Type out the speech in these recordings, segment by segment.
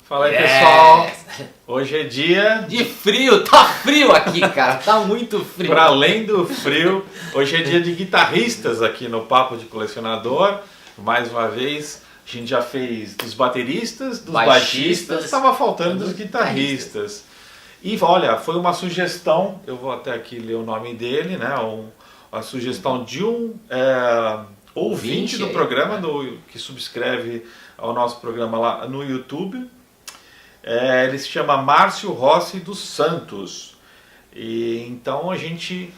Fala aí, pessoal. Hoje é dia de frio, tá frio aqui, cara, tá muito frio. Para além do frio, hoje é dia de guitarristas aqui no Papo de Colecionador. Mais uma vez, a gente já fez dos bateristas, dos baixistas, estava faltando dos guitarristas. E olha, foi uma sugestão, eu vou até aqui ler o nome dele, né? A sugestão de um ouvinte do programa, que subscreve ao nosso programa lá no YouTube. Ele se chama Márcio Rossi dos Santos. E então a gente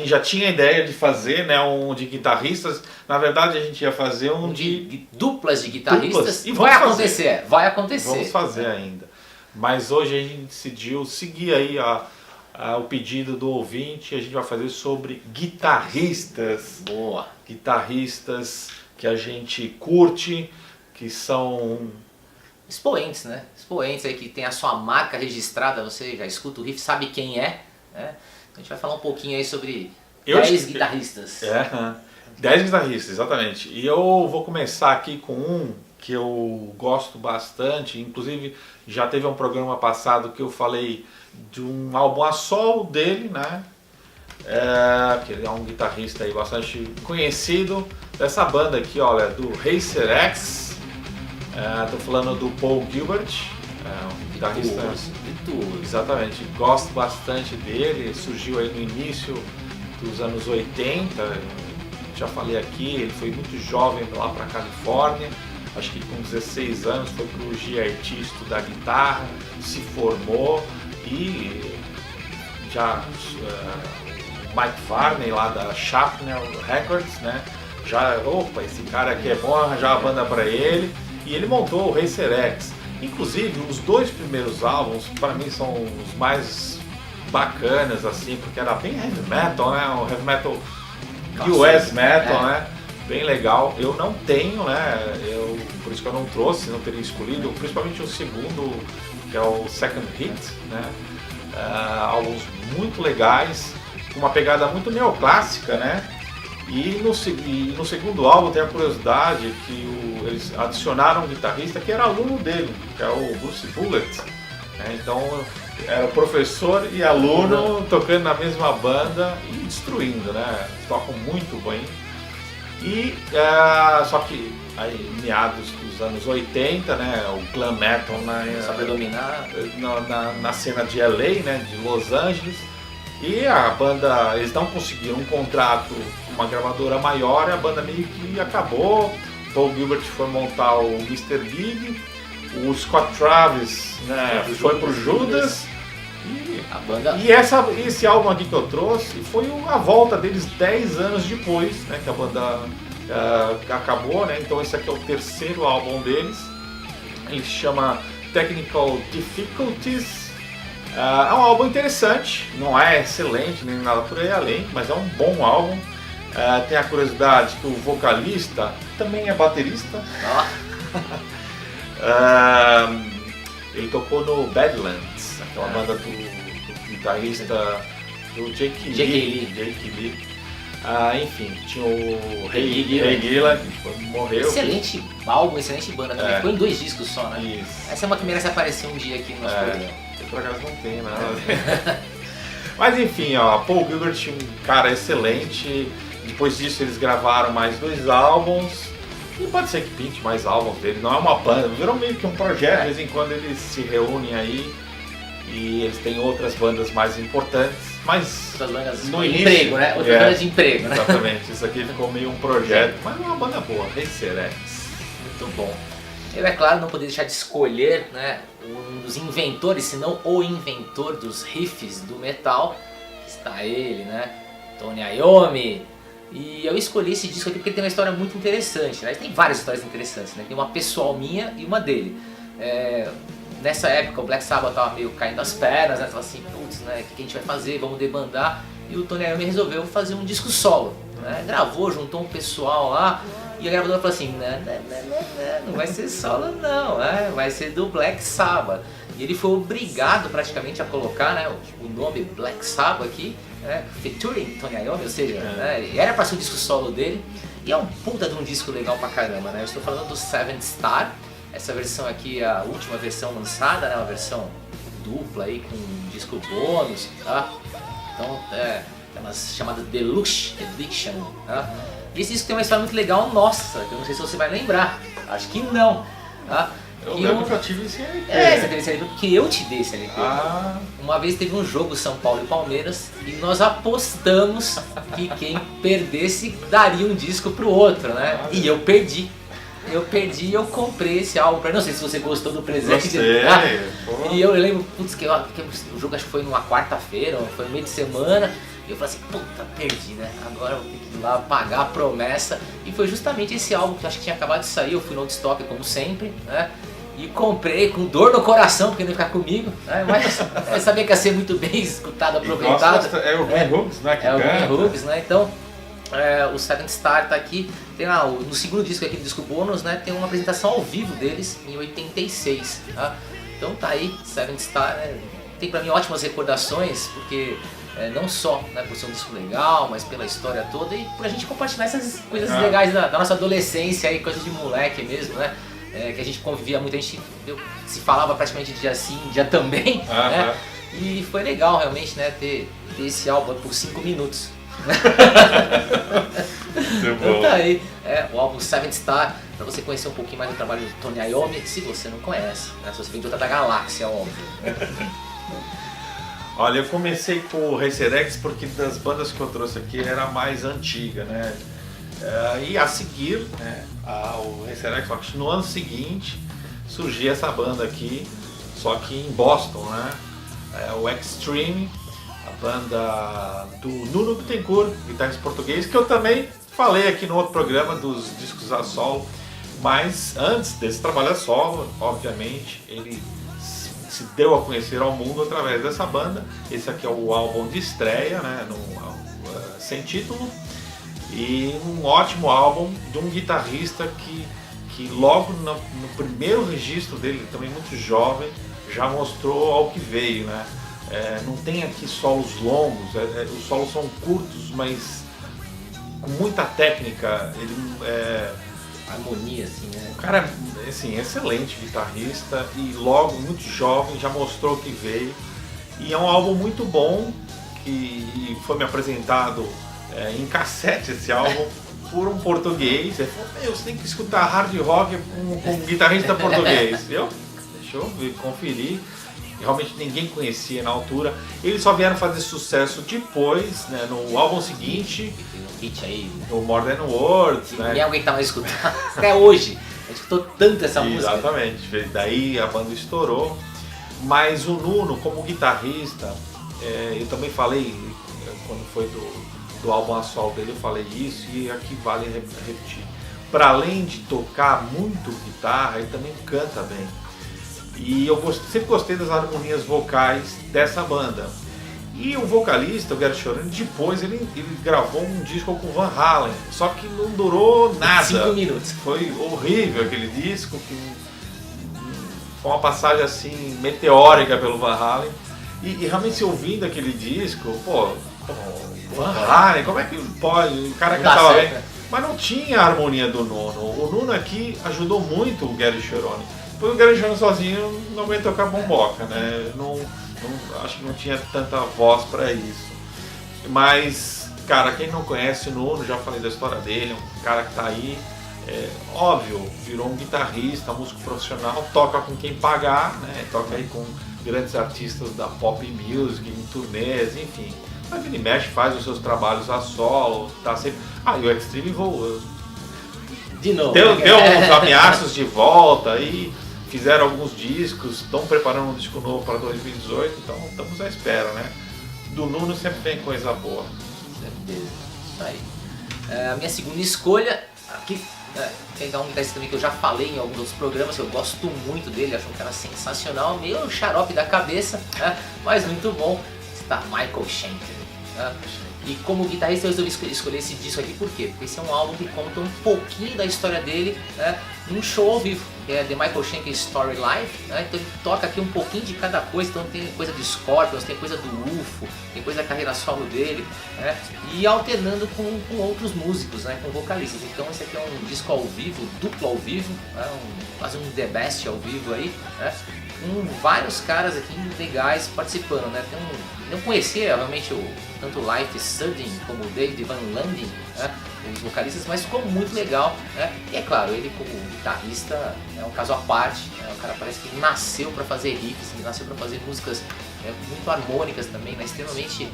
já tinha a ideia de fazer, né, um de guitarristas. Na verdade a gente ia fazer um de duplas de guitarristas. E vai acontecer. Vamos fazer ainda. Mas hoje a gente decidiu seguir aí o pedido do ouvinte. A gente vai fazer sobre guitarristas. Boa. Guitarristas que a gente curte, que são expoentes, né? Expoentes aí que tem a sua marca registrada, você já escuta o riff, sabe quem é, né? Então a gente vai falar um pouquinho aí sobre 10 guitarristas. 10 guitarristas, exatamente. E eu vou começar aqui com um que eu gosto bastante, inclusive já teve um programa passado que eu falei de um álbum a solo dele, né? Que ele é um guitarrista aí bastante conhecido dessa banda aqui, olha, do Racer X. Estou falando do Paul Gilbert, um guitarrista. Exatamente, gosto bastante dele. Surgiu aí no início dos anos 80. Já falei aqui, ele foi muito jovem lá para a Califórnia. Acho que com 16 anos foi para o GIT estudar guitarra, se formou e já Mike Varney lá da Schaffner Records, né? Já, esse cara aqui é bom, arranjar uma banda para ele. E ele montou o Racer X. Inclusive, os dois primeiros álbuns, para mim, são os mais bacanas, assim, porque era bem heavy metal, né? Um heavy metal US metal, né? Bem legal. Eu não tenho, né? Por isso que eu não trouxe, não teria escolhido, principalmente o segundo, que é o Second Hit, né? Álbuns muito legais, com uma pegada muito neoclássica, né? E no segundo álbum tem a curiosidade que eles adicionaram um guitarrista que era aluno dele, que é o Bruce Bullitt. Então era o professor e aluno tocando na mesma banda e destruindo, né? Tocam muito bem. E só que aí meados dos anos 80, né? O glam metal na cena de LA, né? De Los Angeles. E a banda, eles não conseguiram um contrato com uma gravadora maior, e a banda meio que acabou. Paul Gilbert foi montar o Mr. Big, o Scott Travis, né, foi pro Judas. E esse álbum aqui que eu trouxe foi a volta deles 10 anos depois, né, que a banda acabou, né? Então esse aqui é o terceiro álbum deles. Ele se chama Technical Difficulties. É um álbum interessante, não é excelente nem nada por aí além, mas é um bom álbum. Tem a curiosidade que o vocalista também é baterista. Ele tocou no Badlands, aquela banda do guitarrista do Jake Lee. Enfim, tinha o Ray Gillan, que morreu. Excelente álbum, excelente banda também. Ficou em 2 discos só, né? Isso. Essa é uma que merece aparecer um dia aqui no nosso programa. Eu por acaso não tenho nada. Mas enfim, Paul Gilbert, um cara excelente. Depois disso eles gravaram mais 2 álbuns. E pode ser que pinte mais álbuns dele. Não é uma banda, virou meio que um projeto. De vez em quando eles se reúnem aí. E eles têm outras bandas mais importantes. Mas outras bandas no de início, emprego, né? Outras bandas de emprego, né? Exatamente, isso aqui ficou meio um projeto. Mas é uma banda boa, Racer X. Muito bom. Eu, é claro, não poderia deixar de escolher, né, um dos inventores, se não o inventor dos riffs do metal. Está ele, né? Tony Iommi. E eu escolhi esse disco aqui porque ele tem uma história muito interessante, né? Tem várias histórias interessantes, né? Tem uma pessoal minha e uma dele. Nessa época o Black Sabbath estava meio caindo as pernas, né? Tava assim, putz, né? O que a gente vai fazer? Vamos debandar. E o Tony Iommi resolveu fazer um disco solo, né? Gravou, juntou um pessoal lá. E a gravadora falou assim, não vai ser solo não, né? Vai ser do Black Sabbath. E ele foi obrigado praticamente a colocar, né, o nome Black Sabbath aqui, né, featuring Tony Iommi, ou seja, né, era para ser o disco solo dele. E é um puta de um disco legal pra caramba, né? Eu estou falando do Seventh Star. Essa versão aqui é a última versão lançada, né? Uma versão dupla aí com disco bônus, tá? Então é uma chamada Deluxe Edition, tá? E esse disco tem uma história muito legal, nossa, que eu não sei se você vai lembrar, acho que não, tá? Eu lembro que eu tive esse LP. Você teve esse LP porque eu te dei esse LP. Ah. Uma vez teve um jogo São Paulo e Palmeiras e nós apostamos que quem perdesse daria um disco pro outro, né? E eu perdi. E eu comprei esse álbum. Não sei se você gostou do presente. E eu lembro, putz, que o jogo acho que foi numa quarta-feira, foi no meio de semana. E eu falei assim, puta, perdi, né? Agora eu vou ter que ir lá pagar a promessa. E foi justamente esse álbum que eu acho que tinha acabado de sair. Eu fui no Woodstock como sempre, né? E comprei com dor no coração, porque não ia ficar comigo, né? Mas eu sabia que ia ser muito bem escutado, aproveitado. É o Glenn Hughes, né? É o Glenn Hughes, né? Então, o Seventh Star tá aqui. Tem lá, no segundo disco aqui, no disco bônus, né? Tem uma apresentação ao vivo deles em 86, tá? Então tá aí, Seventh Star, né? Tem pra mim ótimas recordações, porque não só, né, por ser um disco legal, mas pela história toda e por a gente compartilhar essas coisas legais da nossa adolescência aí, coisas de moleque mesmo, né? Que a gente convivia muito, a gente se falava praticamente dia sim, dia também, né? E foi legal realmente, né, ter esse álbum por 5 minutos. Então tá aí, o álbum Seventh Star, pra você conhecer um pouquinho mais do trabalho do Tony Iommi, se você não conhece, né? Se você vem de outra galáxia, óbvio. Olha, eu comecei com o Resurrex porque das bandas que eu trouxe aqui era a mais antiga, né? E a seguir, né, o Resurrex, no ano seguinte, surgiu essa banda aqui, só que em Boston, né? O Extreme, a banda do Nuno Bittencourt, guitarrista português, que eu também falei aqui no outro programa dos discos a solo, mas antes desse trabalho a solo, obviamente, ele se deu a conhecer ao mundo através dessa banda. Primeiro aqui é o álbum de estreia, né, sem título, e um ótimo álbum de um guitarrista que logo no primeiro registro dele, também muito jovem, já mostrou ao que veio, né? Não tem aqui solos longos, os solos são curtos, mas com muita técnica. Harmonia, assim, né? O cara é assim, excelente guitarrista e logo muito jovem já mostrou o que veio. E é um álbum muito bom que foi me apresentado em cassete esse álbum por um português. Ele falou, você tem que escutar hard rock com um guitarrista português. Deixa eu conferir. Realmente ninguém conhecia na altura. Eles só vieram fazer sucesso depois, né, no álbum seguinte, aí, o More Than Words, né? Ninguém aguentava escutar. Até hoje, a gente escutou tanto essa música. Exatamente, daí a banda estourou. Mas o Nuno, como guitarrista, eu também falei, quando foi do álbum a solo dele, eu falei isso e aqui vale repetir. Para além de tocar muito guitarra, ele também canta bem. E eu sempre gostei das harmonias vocais dessa banda. E o vocalista, o Gary Cherone, depois ele gravou um disco com o Van Halen, só que não durou nada. 5 minutos. Foi horrível aquele disco, foi uma passagem assim meteórica pelo Van Halen. E realmente se ouvindo aquele disco, Van Halen, como é que pode? O cara cantava bem, mas não tinha a harmonia do Nuno. O Nuno aqui ajudou muito o Gary Cherone. Depois o Gary Cherone sozinho não aguentou tocar bomboca, né? Acho que não tinha tanta voz para isso. Mas, cara, quem não conhece o Nuno, já falei da história dele, um cara que tá aí, óbvio, virou um guitarrista, músico profissional, toca com quem pagar, né? Toca aí com grandes artistas da pop music, em turnês, enfim. Mas ele mexe, faz os seus trabalhos a solo, tá sempre... e o Extreme voou. De novo. Deu uns ameaços de volta e fizeram alguns discos, estão preparando um disco novo para 2018, então estamos à espera, né? Do Nuno sempre tem coisa boa. Certeza. Isso aí. A minha segunda escolha, aqui, pegar um guitarrista também que eu já falei em alguns outros programas, eu gosto muito dele, acho um cara sensacional, meio xarope da cabeça, mas muito bom, está Michael Schenker. E como guitarrista eu resolvi escolher esse disco aqui, por quê? Porque esse é um álbum que conta um pouquinho da história dele, num show ao vivo, que é The Michael Schenker Story Live, né? Então ele toca aqui um pouquinho de cada coisa, então tem coisa de Scorpions, tem coisa do UFO, tem coisa da carreira solo dele, né? E alternando com outros músicos, né? Com vocalistas. Então esse aqui é um disco ao vivo, duplo ao vivo, né? Quase um The Best ao vivo aí, né? Com vários caras aqui legais participando, né? Eu conhecia realmente tanto o Life Sudden como o David Van Landing, né? Os vocalistas, mas ficou muito legal, né? E é claro, ele como guitarrista é um caso à parte, né? O cara parece que ele nasceu para fazer riffs, ele nasceu para fazer músicas muito harmônicas também, né? Extremamente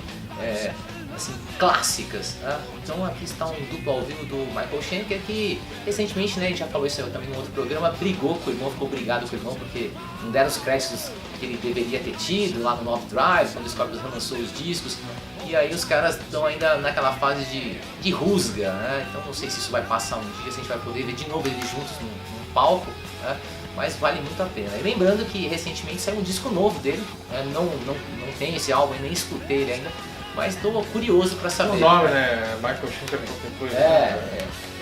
assim, clássicas, né? Então aqui está um duplo ao vivo do Michael Schenker que recentemente, né, a gente já falou isso também em outro programa, brigou com o irmão, ficou brigado com o irmão porque não deram os créditos que ele deveria ter tido lá no North Drive, quando o Scorpions lançou os discos, e aí os caras estão ainda naquela fase de rusga, né? Então não sei se isso vai passar um dia, se a gente vai poder ver de novo eles juntos num palco, né? Mas vale muito a pena. E lembrando que recentemente saiu um disco novo dele, né? Não tem esse álbum, eu nem escutei ele ainda, mas estou curioso para saber. O nome, né? Michael Schenker qualquer coisa.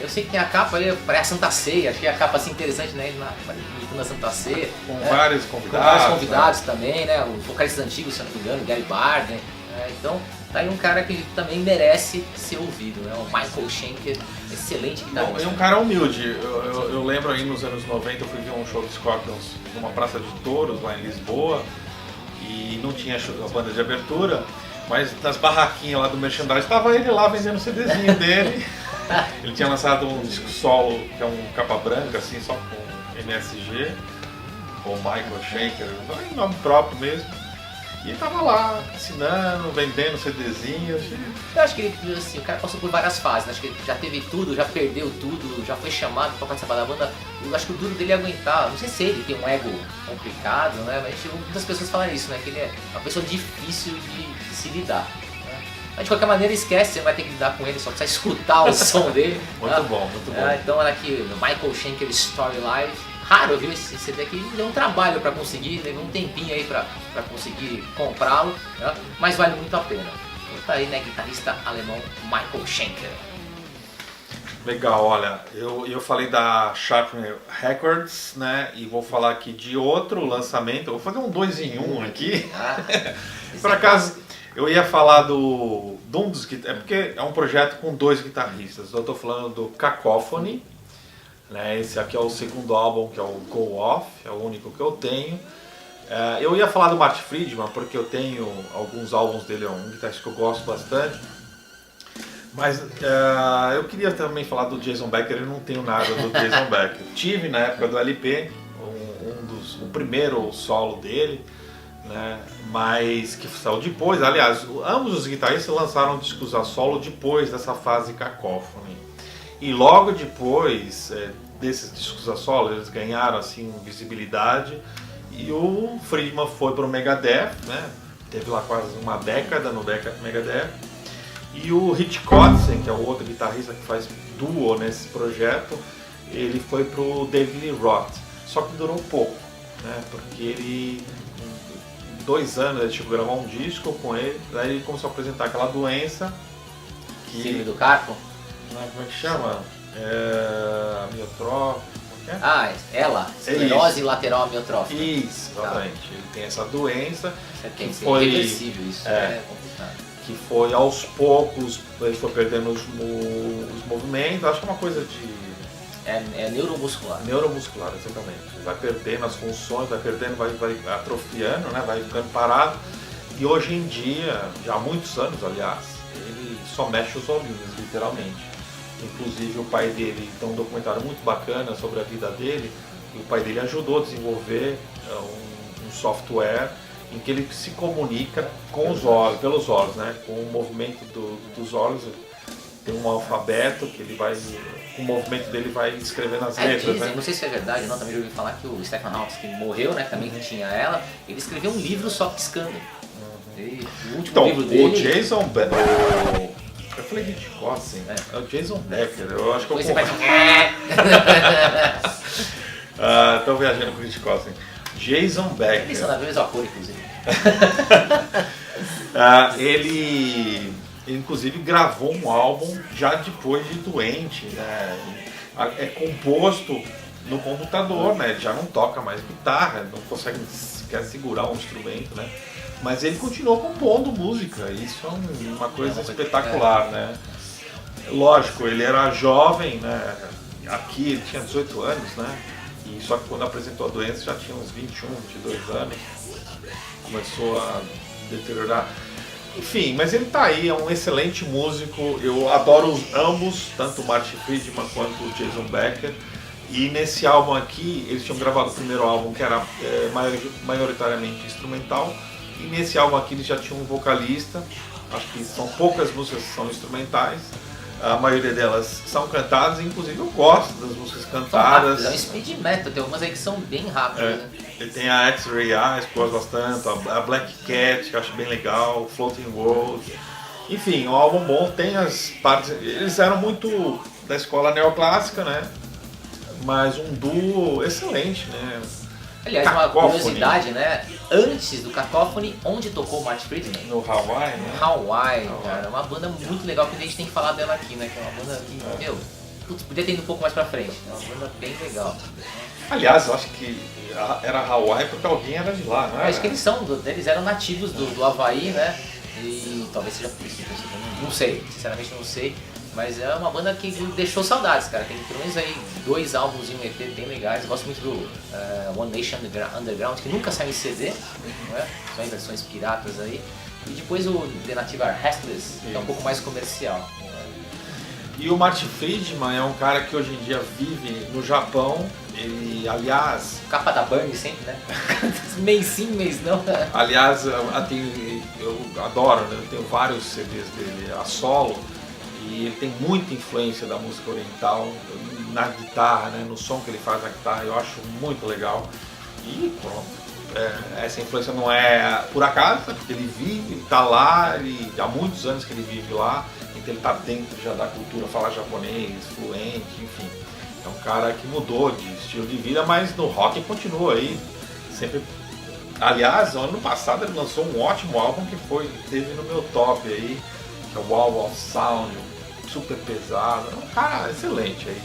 Eu sei que tem a capa ali, parece a Santa Ceia, achei a capa assim interessante, né? Na Santa Ceia. Com vários convidados. Com vários convidados, né? Também, né? Os vocalistas antigos, se não me engano, Gary Barden. Então, tá aí um cara que também merece ser ouvido, né? O Michael Schenker, excelente guitarrista. É um cara humilde. Eu lembro aí nos anos 90 eu fui ver um show de Scorpions numa praça de touros lá em Lisboa e não tinha a banda de abertura. Mas nas barraquinhas lá do merchandising, estava ele lá vendendo o CDzinho dele. Ele tinha lançado um disco solo, que é um capa branca, assim, só com MSG, com Michael Schenker, em nome próprio mesmo. E tava lá, assinando, vendendo CDzinhos. Eu acho que ele, assim, o cara passou por várias fases, né? Acho que ele já teve tudo, já perdeu tudo, já foi chamado para participar da banda. Eu acho que o duro dele é aguentar, não sei se ele tem um ego complicado, né? Mas muitas pessoas falam isso, né? Que ele é uma pessoa difícil de se lidar. Né? Mas de qualquer maneira esquece, você vai ter que lidar com ele, só precisa escutar o som dele. Muito bom, muito bom. Então olha aqui, Michael Schenker Story Live. Raro, viu? Esse CD aqui deu um trabalho para conseguir, levou um tempinho aí para conseguir comprá-lo, né? Mas vale muito a pena. Então tá aí, né, guitarrista alemão Michael Schenker. Legal, olha, eu falei da Sharpner Records, né, e vou falar aqui de outro lançamento, eu vou fazer um 2 em 1 aqui. Por acaso, eu ia falar de um dos guitarristas, porque é um projeto com 2 guitarristas, eu tô falando do Cacophony. Esse aqui é o segundo álbum, que é o Go Off, é o único que eu tenho. Eu ia falar do Marty Friedman, porque eu tenho alguns álbuns dele, é um guitarrista que eu gosto bastante. Mas eu queria também falar do Jason Becker, eu não tenho nada do Jason Becker. Tive na época do LP, o primeiro solo dele, né, mas que saiu depois. Aliás, ambos os guitarristas lançaram discos a solo depois dessa fase Cacophony. E logo depois desses discos a solo, eles ganharam assim visibilidade e o Friedman foi para o Megadeth, né? Teve lá quase uma década no Megadeth. E o Rich Kotzen, que é o outro guitarrista que faz duo nesse projeto, ele foi para o David Lee Roth. Só que durou pouco, né? Porque ele, em 2 anos, ele chegou a gravar um disco com ele, daí ele começou a apresentar aquela doença. Síndrome do Carpo? Como é que chama? Amiotrófico. Ela, esclerose lateral amiotrófica. Isso, exatamente. Tá. Ele tem essa doença. Que foi irreversível, isso é complicado. Que foi aos poucos, ele foi perdendo os movimentos. Acho que é uma coisa de. É neuromuscular. Neuromuscular, exatamente. Vai perdendo as funções, vai perdendo, vai atrofiando, né? Vai ficando parado. E hoje em dia, já há muitos anos, aliás, ele só mexe os olhinhos, literalmente. Inclusive o pai dele tem um documentário muito bacana sobre a vida dele, e o pai dele ajudou a desenvolver um software em que ele se comunica com os olhos, pelos olhos, né? Com o movimento dos olhos. Tem um alfabeto que ele vai, com o movimento dele vai escrevendo as letras, dizem, né? Não sei se é verdade, não, também já ouvi falar que o Stephen Hawking, que morreu, né? Também tinha ela, ele escreveu um livro só piscando. E o último livro dele... o Jason Becker... Eu falei de Kotzen, né? É o Jason Becker, eu acho que eu... Estou viajando com o Rich Kotzen. Jason Becker. Eles são da mesma cor, inclusive. Ele inclusive gravou um álbum já depois de doente, né? É composto no computador, né? Ele já não toca mais guitarra, não consegue sequer segurar um instrumento, né? Mas ele continuou compondo música, isso é uma coisa espetacular, né? Lógico, ele era jovem, né? Aqui ele tinha 18 anos, né? E só que quando apresentou a doença já tinha uns 21, 22 anos. Começou a deteriorar. Enfim, mas ele tá aí, é um excelente músico. Eu adoro ambos, tanto o Marty Friedman quanto o Jason Becker. E nesse álbum aqui, eles tinham gravado o primeiro álbum que era maioritariamente instrumental. E nesse álbum aqui eles já tinham um vocalista. Acho que são poucas músicas que são instrumentais. A maioria delas são cantadas, inclusive eu gosto das músicas cantadas. É um speed metal, tem algumas aí que são bem rápidas. Né? Ele tem a X-Ray Eyes, que eu gosto bastante, a Black Cat, que eu acho bem legal, Floating World. Enfim, um álbum bom, tem as partes. Eles eram muito da escola neoclássica, né? Mas um duo excelente, né? Aliás, Cacophony. Uma curiosidade, né? Antes do Cacophony, onde tocou o Marty Friedman? No Hawaii, né? Hawaii, cara. Uma banda muito legal que a gente tem que falar dela aqui, né? Que é uma banda que, meu, putz, podia ter ido um pouco mais pra frente. É uma banda bem legal. Aliás, eu acho que era Hawaii porque alguém era de lá, não é? Acho que eles eram nativos do Havaí, né? E talvez seja por isso, não sei, sinceramente não sei. Mas é uma banda que deixou saudades, cara. Tem pelo menos aí 2 álbuns e um EP bem legais. Eu gosto muito do One Nation Underground, que nunca saiu em CD, não é? Só em versões piratas aí. E depois o The Native Are Restless, que é um pouco mais comercial. E o Marty Friedman é um cara que hoje em dia vive no Japão. Ele, aliás... Capa da Burn sempre, né? Mês sim, mês não. Aliás, eu adoro, né? Eu tenho vários CDs dele a solo. E ele tem muita influência da música oriental na guitarra, né? No som que ele faz na guitarra, eu acho muito legal. E pronto, essa influência não é por acaso, porque ele vive, ele tá lá, há muitos anos que ele vive lá, então ele tá dentro já da cultura, fala japonês, fluente, enfim. É um cara que mudou de estilo de vida, mas no rock continua aí, sempre. Aliás, ano passado ele lançou um ótimo álbum que teve no meu top aí, que é o Wall of Sound, super pesado, é um cara excelente aí.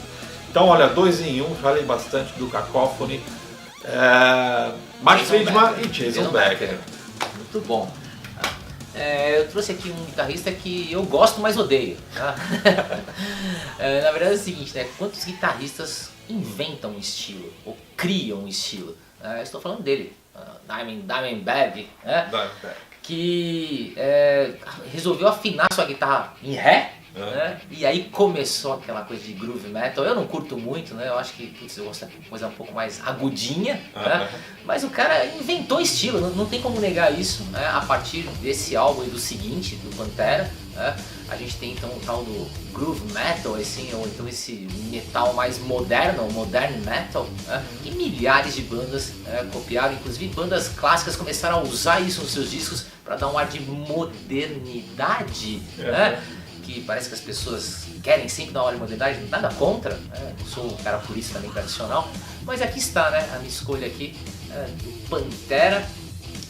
Então, olha, 2 em 1, falei bastante do Cacophony, Marty Friedman e Jason Becker. Muito bom. Eu trouxe aqui um guitarrista que eu gosto, mas odeio. Tá? Na verdade é o seguinte, né? Quantos guitarristas inventam um estilo, ou criam um estilo? Eu estou falando dele, Dimebag, né? Que resolveu afinar sua guitarra em Ré, né? E aí começou aquela coisa de groove metal. Eu não curto muito, né? Eu acho que eu gosto de coisa um pouco mais agudinha, né? Mas o cara inventou estilo, não tem como negar isso, né? A partir desse álbum e do seguinte, do Pantera, né? A gente tem então o tal do groove metal, assim, ou então esse metal mais moderno, modern metal, né? E milhares de bandas copiaram, inclusive bandas clássicas começaram a usar isso nos seus discos para dar um ar de modernidade, né? Que parece que as pessoas querem sempre dar uma modernidade, nada contra, né? Eu sou um cara purista também tradicional, mas aqui está, né, a minha escolha aqui do Pantera,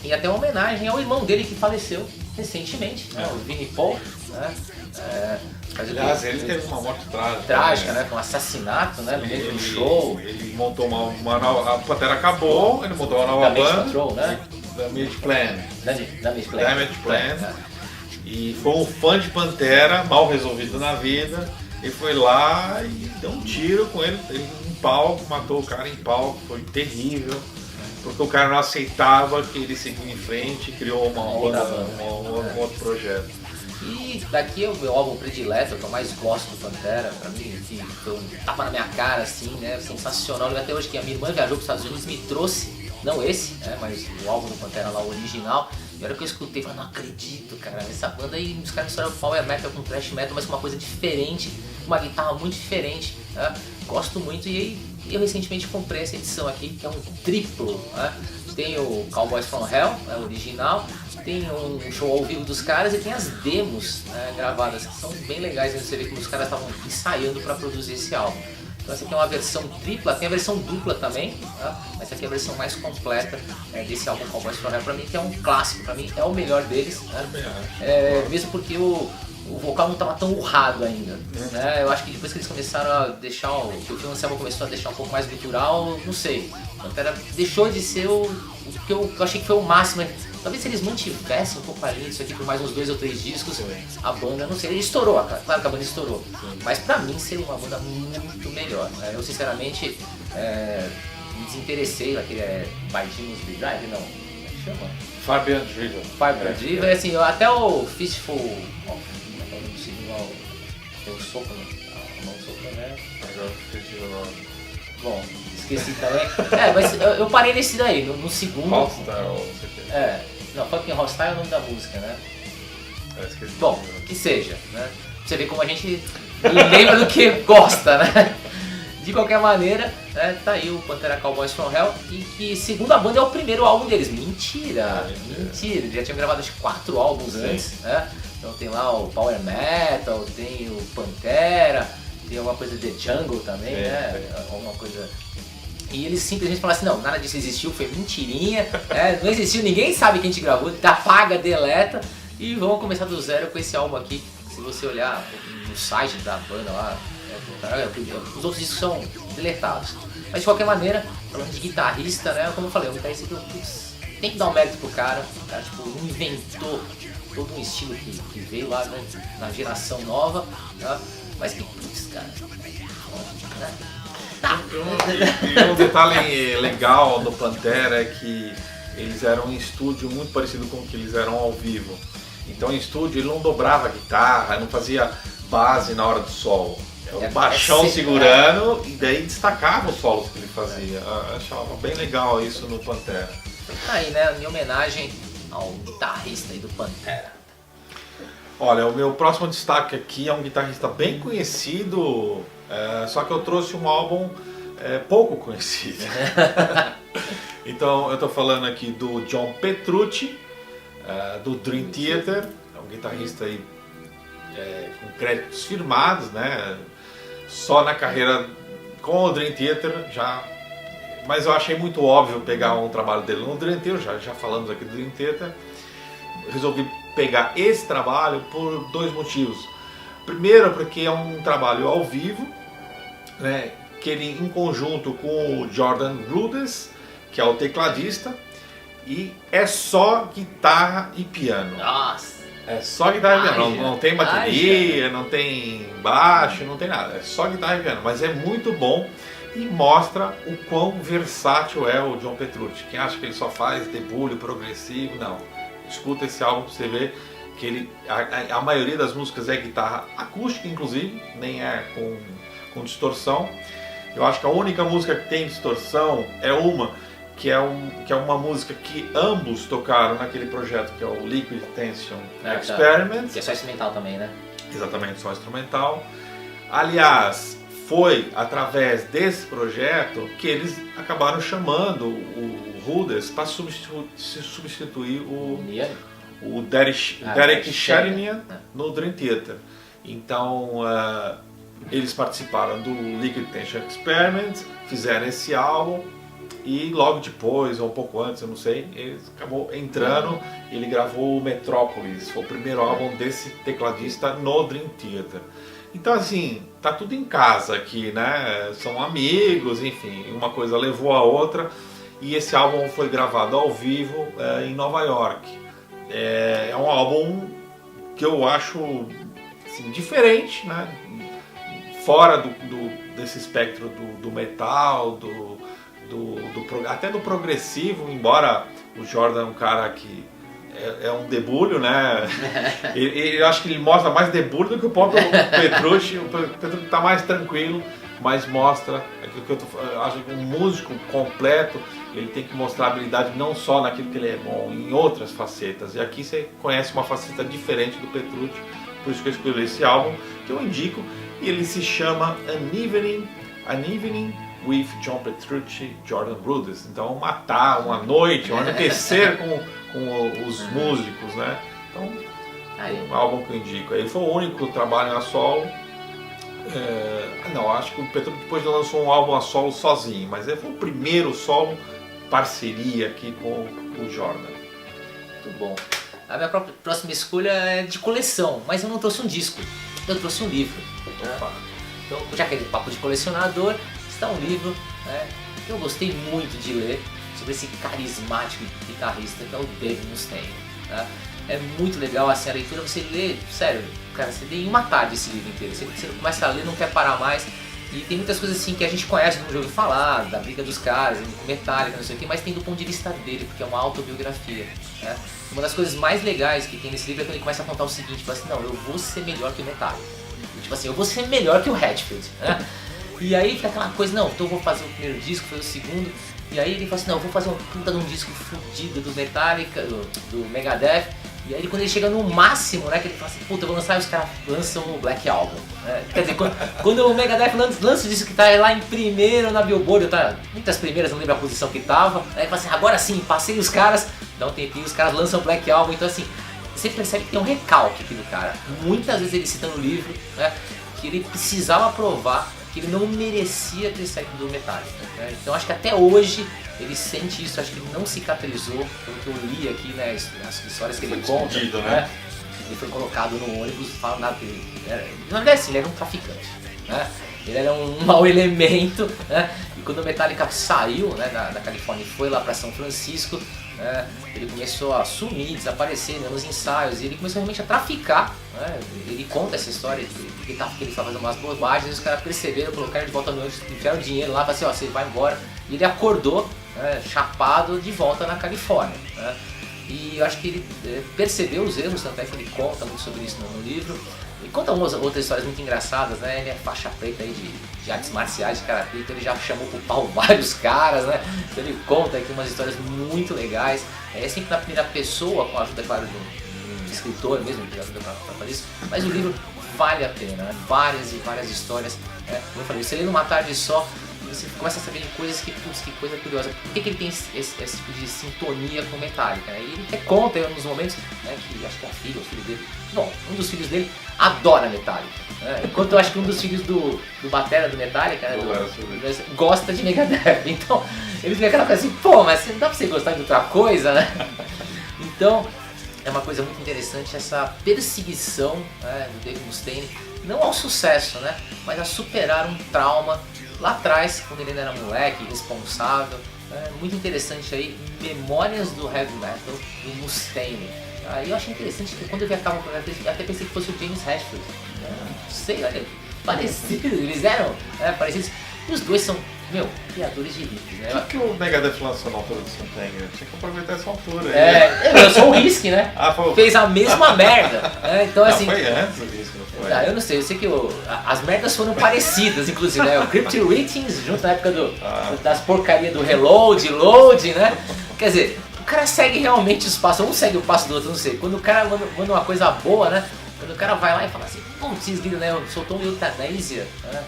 e até uma homenagem ao irmão dele que faleceu recentemente, né, o Vinnie Paul, né? Aliás, ele teve uma morte trágica, né? Com um assassinato, né? No meio do show. Ele montou uma nova. A Pantera acabou, ele montou uma nova banda. Control, né? Damage Plan. Damage Plan. E foi um fã de Pantera, mal resolvido na vida. Ele foi lá e deu um tiro com ele em palco, matou o cara em palco, foi terrível. Porque o cara não aceitava que ele seguia em frente e criou um outro projeto. E daqui é o meu álbum predileto, que eu mais gosto do Pantera, pra mim, que foi um tapa na minha cara, assim, né, sensacional. Até hoje que a minha irmã viajou para os Estados Unidos, me trouxe, não esse, né, mas o álbum do Pantera lá, o original. E a hora que eu escutei, eu falei, não acredito, cara, essa banda aí, os caras misturaram power metal com thrash metal, mas com uma coisa diferente, uma guitarra muito diferente, né? Gosto muito. E aí eu recentemente comprei essa edição aqui, que é um triplo, né? Tem o Cowboys from Hell, né, original, tem um show ao vivo dos caras e tem as demos, né, gravadas, que são bem legais, você vê como os caras estavam ensaiando para produzir esse álbum. Então essa aqui é uma versão tripla, tem a versão dupla também, tá? Mas essa aqui é a versão mais completa desse álbum Cowboys from Hell, pra mim, que é um clássico, pra mim é o melhor deles, né? Mesmo porque o o vocal não estava tão urrado ainda, né? Eu acho que depois que eles começaram a deixar, que o Phil Anselmo começou a deixar um pouco mais gutural, não sei, Pantera deixou de ser o que eu achei que foi o máximo. Talvez se eles mantivessem um pouco ali isso aqui por mais uns 2 ou 3 discos, a banda, não sei, ele estourou, claro que a banda estourou, mas pra mim seria uma banda muito melhor, né? Eu sinceramente me desinteressei naquele By Demons Be Drive, não, como é que chama? Far Beyond Driven. Far Beyond Driven, assim, até o Fistful, tem o soco, né? A mão soco, né? Agora eu esqueci o nome. Bom, esqueci também. Mas eu parei nesse daí, no segundo. Hostile, não sei o que. Não, Fucking Hostile é o nome da música, né? Esqueci. Bom, que seja, né? Pra você ver como a gente lembra do que gosta, né? De qualquer maneira, né, tá aí o Pantera Cowboys from Hell, e que, segundo a banda, é o primeiro álbum deles. Mentira! Eles já tinham gravado acho que 4 álbuns antes, né? Então tem lá o Power Metal, tem o Pantera, tem alguma coisa de Jungle também, né? Alguma coisa... E eles simplesmente falaram assim, não, nada disso existiu, foi mentirinha, não existiu, ninguém sabe quem te gravou, apaga, deleta, e vamos começar do zero com esse álbum aqui. Se você olhar no site da banda lá, os outros discos são deletados. Mas de qualquer maneira, falando de guitarrista, né, como eu falei, um guitarrista que tem que dar um mérito pro cara, o cara tipo, inventou todo um estilo que veio lá, né, na geração nova, tá? Mas que putz, cara. E um detalhe legal do Pantera é que eles eram em estúdio muito parecido com o que eles eram ao vivo. Então em estúdio ele não dobrava a guitarra, não fazia base na hora do solo. Era o baixão segurando e daí destacava os solos que ele fazia. Eu achava bem legal isso no Pantera. Aí, né, em homenagem ao guitarrista aí do Pantera. Olha, o meu próximo destaque aqui é um guitarrista bem conhecido, só que eu trouxe um álbum pouco conhecido. Então eu estou falando aqui do John Petrucci, do Dream Theater, é um guitarrista aí, com créditos firmados, né? Só na carreira com o Dream Theater já. Mas eu achei muito óbvio pegar um trabalho dele no Dream Theater, já falamos aqui do Dream Theater. Resolvi pegar esse trabalho por 2 motivos. Primeiro, porque é um trabalho ao vivo, né, que ele em conjunto com o Jordan Rudess, que é o tecladista, e é só guitarra e piano. Nossa! É só guitarra e piano, não tem bateria, não tem baixo, não tem nada, é só guitarra e piano, mas é muito bom e mostra o quão versátil é o John Petrucci. Quem acha que ele só faz debulho progressivo, não. Escuta esse álbum pra você ver que ele, a maioria das músicas é guitarra acústica, inclusive, nem é com distorção. Eu acho que a única música que tem distorção é uma, que é uma música que ambos tocaram naquele projeto, que é o Liquid Tension Experiment. Que é só instrumental também, né? Exatamente, só instrumental. Aliás, foi através desse projeto que eles acabaram chamando o Rudess para substituir o Derek Sherinian no Dream Theater. Então eles participaram do Liquid Tension Experiment, fizeram esse álbum e logo depois, ou um pouco antes, eu não sei, ele acabou entrando e ele gravou o Metropolis, foi o primeiro álbum desse tecladista no Dream Theater. Então assim, tá tudo em casa aqui, né? São amigos, enfim, uma coisa levou a outra. E esse álbum foi gravado ao vivo em Nova York. É um álbum que eu acho assim, diferente, né? Fora desse espectro do metal, até do progressivo, embora o Jordan é um cara que é um debulho, né? Eu acho que ele mostra mais debulho do que o próprio Petrucci. O Petrucci está mais tranquilo, mas mostra aquilo que eu acho que um músico completo ele tem que mostrar habilidade não só naquilo que ele é bom, em outras facetas. E aqui você conhece uma faceta diferente do Petrucci, por isso que eu escolhi esse álbum, que eu indico, e ele se chama An Evening with John Petrucci, Jordan Rudess. Então, uma noite, um anoitecer com os músicos, né? Então, um álbum que eu indico. Ele foi o único trabalho a solo. Não, acho que o Petrucci depois lançou um álbum a solo sozinho, mas ele foi o primeiro solo parceria aqui com o Jordan. Muito bom. A minha próxima escolha é de coleção, mas eu não trouxe um disco, eu trouxe um livro. Então, já que é de papo de colecionador, está um livro, né, que eu gostei muito de ler, sobre esse carismático guitarrista que é o Dave Mustaine. Tá? É muito legal assim, a leitura, você lê, sério, cara, você lê em uma tarde esse livro inteiro, você começa a ler, não quer parar mais. E tem muitas coisas assim que a gente conhece, não já ouviu falar, da briga dos caras, com Metallica, não sei o que, mas tem do ponto de vista dele, porque é uma autobiografia. Né? Uma das coisas mais legais que tem nesse livro é quando ele começa a contar o seguinte, fala assim, não, eu vou ser melhor que o Metallica. Tipo assim, eu vou ser melhor que o Hetfield. Né? E aí fica aquela coisa, não, então eu vou fazer o primeiro disco, fazer o segundo. E aí ele fala assim, não, eu vou fazer um puta de um disco fudido do Metallica, do Megadeth. E aí quando ele chega no máximo, né, que ele fala assim, puta, eu vou lançar, e os caras lançam o Black Album. Quer dizer, quando o Megadeth lança o disco que tá lá em primeiro na Billboard, tá, muitas primeiras, não lembro a posição que tava, aí ele fala assim, agora sim, passei os caras, dá um tempinho, os caras lançam o Black Album, então assim, você percebe que tem um recalque aqui do cara. Muitas vezes ele cita no livro, né, que ele precisava provar que ele não merecia ter saído do Metallica. Né? Então acho que até hoje ele sente isso, acho que ele não cicatrizou, pelo que eu li aqui, né, as histórias que ele conta. Né? Ele foi colocado no ônibus, fala nada dele. Na verdade, assim, ele era um traficante. Né? Ele era um mau elemento. Né? E quando o Metallica saiu, né, da Califórnia e foi lá para São Francisco, ele começou a sumir, desaparecer, né, nos ensaios, e ele começou realmente a traficar. Né? Ele conta essa história de que ele estava fazendo umas bobagens, e os caras perceberam, colocaram de volta no ônibus, enfiaram o dinheiro lá, falaram assim, ó, você vai embora. E ele acordou, né, chapado, de volta na Califórnia. Né? E eu acho que ele percebeu os erros, tanto é que ele conta muito sobre isso no livro. E conta outras histórias muito engraçadas, né? Ele é faixa preta aí de artes marciais, de karatê, então ele já chamou pro pau vários caras, né? Então ele conta aqui umas histórias muito legais. É sempre na primeira pessoa, com a ajuda, claro, de um escritor mesmo, que ajuda pra fazer isso. Mas o livro vale a pena, né? Várias e várias histórias. Né? Como eu falei, você lê numa tarde só, você começa a saber de coisas que, putz, que coisa curiosa. Por que ele tem esse tipo de sintonia com Metallica? Né? E ele até conta em alguns momentos, né, que acho que é o filho dele, bom, um dos filhos dele adora Metallica. Né? Enquanto eu acho que um dos filhos do batera do Metallica, né, gosta de Megadeth. Então, ele fica aquela coisa assim, pô, mas não dá pra você gostar de outra coisa, né? Então, é uma coisa muito interessante essa perseguição, né, do Dave Mustaine, não ao sucesso, né, mas a superar um trauma lá atrás, quando ele ainda era moleque, irresponsável. Muito interessante aí, Memórias do Heavy Metal do Mustaine. Aí eu achei interessante que quando eu vi a capa, eu até pensei que fosse o James Hetfield. Não sei, olha, parecidos, eles eram parecidos. E os dois são, criadores de riffs, né? O que o Megadeth lançou na altura do Centennial? Tinha que aproveitar essa altura aí. Ele lançou o Risk, né? Fez a mesma merda. Então, assim, foi antes do Risk, não foi? Eu não sei, eu sei que as merdas foram parecidas, inclusive, né? O Crypt Greetings, junto na época das porcarias do Reload, Load, né? Quer dizer, o cara segue realmente os passos, um segue o passo do outro, não sei. Quando o cara manda uma coisa boa, né? Quando o cara vai lá e fala assim, putz, né? Soltou um Euthanasia, né?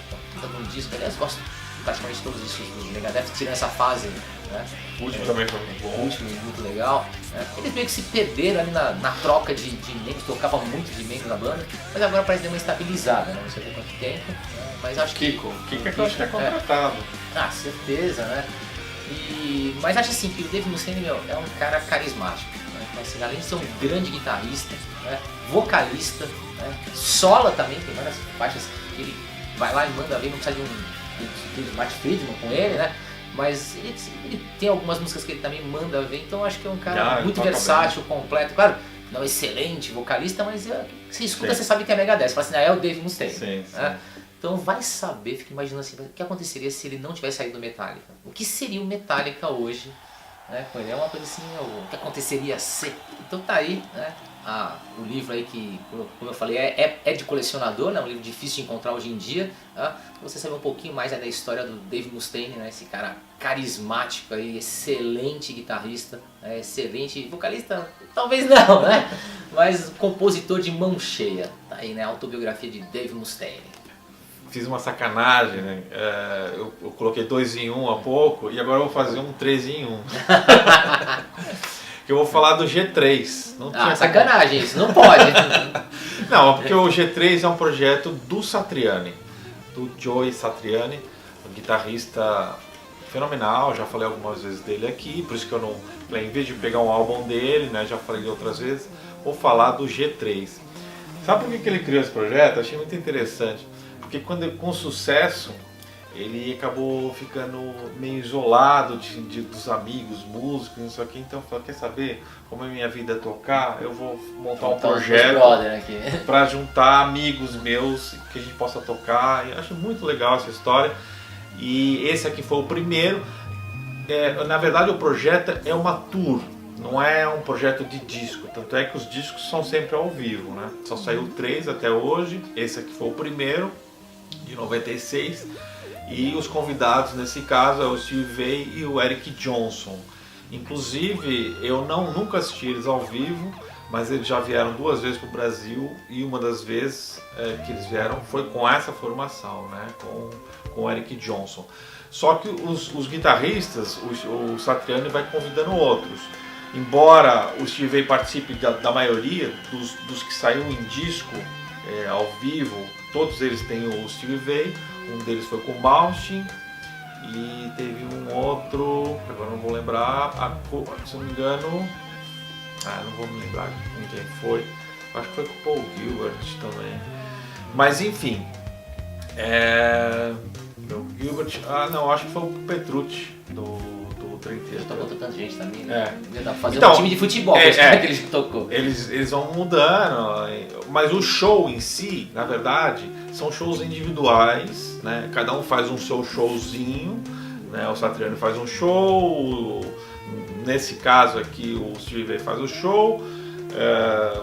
Um disco, aliás, gosto praticamente todos os discos do Megadeth, tirando essa fase, né? O último também foi muito bom. O último muito legal. Né? Eles meio que se perderam ali na troca de membros, tocavam muito de membros na banda, mas agora parece que deu uma estabilizada, né? Não sei por quanto tempo, né? Mas acho que... Kiko é que eu acho que é contratado. Certeza, né? Mas acho assim que o Dave Mustaine, é um cara carismático, né? Então, assim, além de ser um grande guitarrista, né? Vocalista, né? Sola também, tem várias faixas que ele vai lá e manda ver, não precisa de um Matt Friedman com ele, né? Mas ele tem algumas músicas que ele também manda ver, então acho que é um cara muito versátil, completo. Claro, não é excelente vocalista, mas você escuta, você sabe que é Megadeth. Você fala assim, é o Dave Mustaine. Sim. Então vai saber, fica imaginando assim, o que aconteceria se ele não tivesse saído do Metallica? O que seria o Metallica hoje? Né? É uma coisa assim, o que aconteceria se... Então tá aí, né? O livro aí que, como eu falei, é de colecionador, né? Um livro difícil de encontrar hoje em dia. Tá? Você sabe um pouquinho mais da história do Dave Mustaine, né? Esse cara carismático aí, excelente guitarrista, excelente vocalista, talvez não, né? Mas compositor de mão cheia. Tá aí, né? A autobiografia de Dave Mustaine. Fiz uma sacanagem, né? Eu coloquei 2 em 1 há pouco e agora eu vou fazer um 3 em 1. Que eu vou falar do G3. Não tinha sacanagem isso, não pode. Não, porque o G3 é um projeto do Satriani, do Joey Satriani, um guitarrista fenomenal, já falei algumas vezes dele aqui, por isso que eu não... Em vez de pegar um álbum dele, né, já falei de outras vezes, vou falar do G3. Sabe por que ele criou esse projeto? Achei muito interessante. Porque com sucesso, ele acabou ficando meio isolado dos amigos, músicos, isso aqui. Então eu falei, quer saber como é minha vida tocar? Eu vou montar um projeto para juntar amigos meus que a gente possa tocar. E eu acho muito legal essa história. E esse aqui foi o primeiro. Na verdade, o projeto é uma tour, não é um projeto de disco. Tanto é que os discos são sempre ao vivo, né? Só saiu 3 até hoje. Esse aqui foi o primeiro, de 96. E os convidados nesse caso é o Steve Vai e o Eric Johnson. Inclusive, eu nunca assisti eles ao vivo, mas eles já vieram 2 vezes para o Brasil e uma das vezes que eles vieram foi com essa formação, né? com o Eric Johnson. Só que os guitarristas, o Satriani vai convidando outros. Embora o Steve Vai participe da maioria dos que saíram em disco ao vivo, todos eles têm o Steve Vai. Um deles foi com o Malmsteen e teve um outro, agora não vou lembrar, se não me engano, não vou me lembrar com quem foi, acho que foi com o Paul Gilbert também, mas enfim, o Gilbert, acho que foi o Petrucci do 38. Já tocou tanta gente também, né? Dá pra fazer um time de futebol, que ele já tocou. Eles vão mudando, mas o show em si, na verdade, são shows individuais, né? Cada um faz um seu showzinho, né? O Satriani faz um show, nesse caso aqui o Steve Vai faz o show,